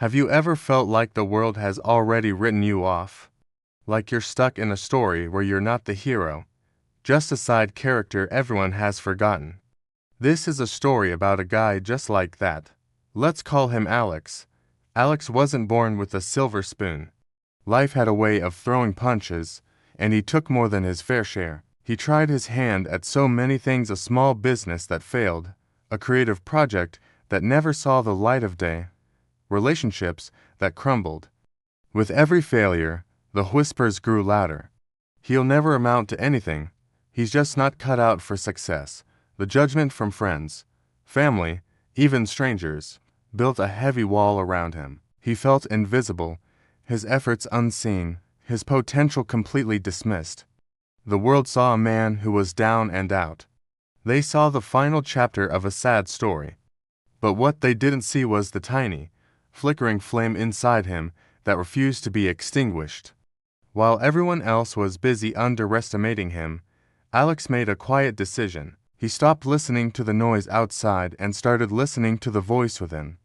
Have you ever felt like the world has already written you off? Like you're stuck in a story where you're not the hero, just a side character everyone has forgotten? This is a story about a guy just like that. Let's call him Alex. Alex wasn't born with a silver spoon. Life had a way of throwing punches, and he took more than his fair share. He tried his hand at so many things: a small business that failed, a creative project that never saw the light of day, relationships that crumbled. With every failure, the whispers grew louder. He'll never amount to anything. He's just not cut out for success. The judgment from friends, family, even strangers, built a heavy wall around him. He felt invisible, his efforts unseen, his potential completely dismissed. The world saw a man who was down and out. They saw the final chapter of a sad story. But what they didn't see was the tiny, flickering flame inside him that refused to be extinguished. While everyone else was busy underestimating him, Alex made a quiet decision. He stopped listening to the noise outside and started listening to the voice within.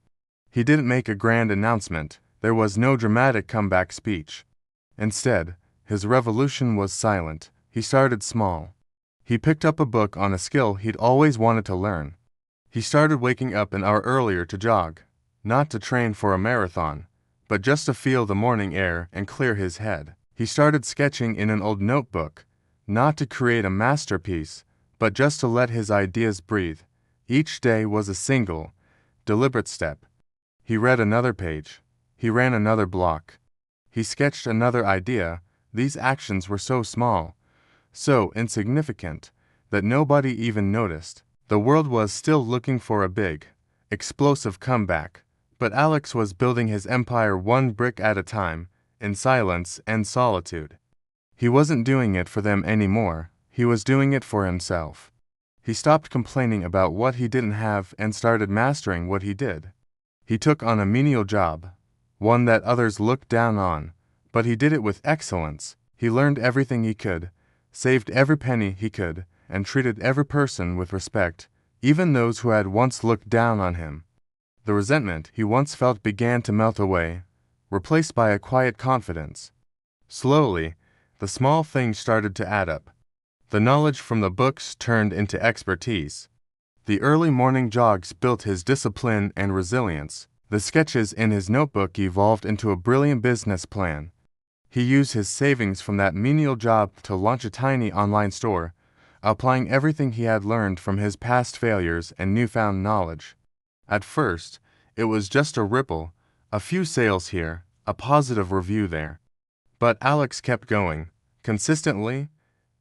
He didn't make a grand announcement. There was no dramatic comeback speech. Instead, his revolution was silent. He started small. He picked up a book on a skill he'd always wanted to learn. He started waking up an hour earlier to jog, not to train for a marathon, but just to feel the morning air and clear his head. He started sketching in an old notebook, not to create a masterpiece, but just to let his ideas breathe. Each day was a single, deliberate step. He read another page. He ran another block. He sketched another idea. These actions were so small, so insignificant, that nobody even noticed. The world was still looking for a big, explosive comeback, but Alex was building his empire one brick at a time, in silence and solitude. He wasn't doing it for them anymore. He was doing it for himself. He stopped complaining about what he didn't have and started mastering what he did. He took on a menial job, one that others looked down on, but he did it with excellence. He learned everything he could, saved every penny he could, and treated every person with respect, even those who had once looked down on him. The resentment he once felt began to melt away, replaced by a quiet confidence. Slowly, the small things started to add up. The knowledge from the books turned into expertise. The early morning jogs built his discipline and resilience. The sketches in his notebook evolved into a brilliant business plan. He used his savings from that menial job to launch a tiny online store, applying everything he had learned from his past failures and newfound knowledge. At first, it was just a ripple, a few sales here, a positive review there. But Alex kept going, consistently,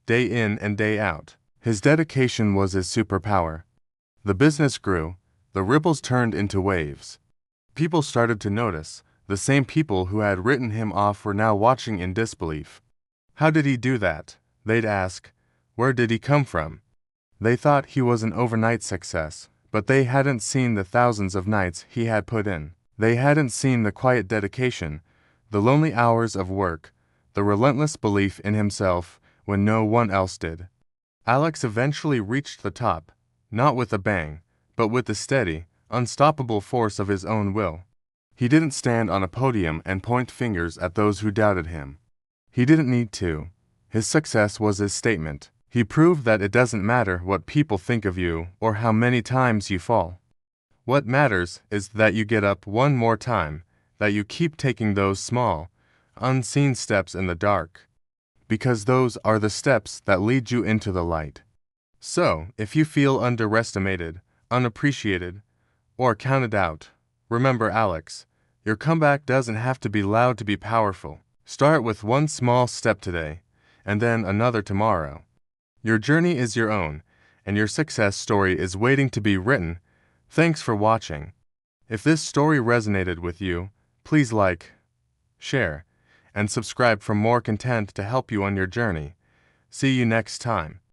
day in and day out. His dedication was his superpower. The business grew. The ripples turned into waves. People started to notice. The same people who had written him off were now watching in disbelief. How did he do that? They'd ask. Where did he come from? They thought he was an overnight success, but they hadn't seen the thousands of nights he had put in. They hadn't seen the quiet dedication, the lonely hours of work, the relentless belief in himself when no one else did. Alex eventually reached the top, not with a bang, but with the steady, unstoppable force of his own will. He didn't stand on a podium and point fingers at those who doubted him. He didn't need to. His success was his statement. He proved that it doesn't matter what people think of you or how many times you fall. What matters is that you get up one more time, that you keep taking those small, unseen steps in the dark. Because those are the steps that lead you into the light. So, if you feel underestimated, unappreciated, or counted out, remember Alex, your comeback doesn't have to be loud to be powerful. Start with one small step today, and then another tomorrow. Your journey is your own, and your success story is waiting to be written. Thanks for watching. If this story resonated with you, please like, share, and subscribe for more content to help you on your journey. See you next time.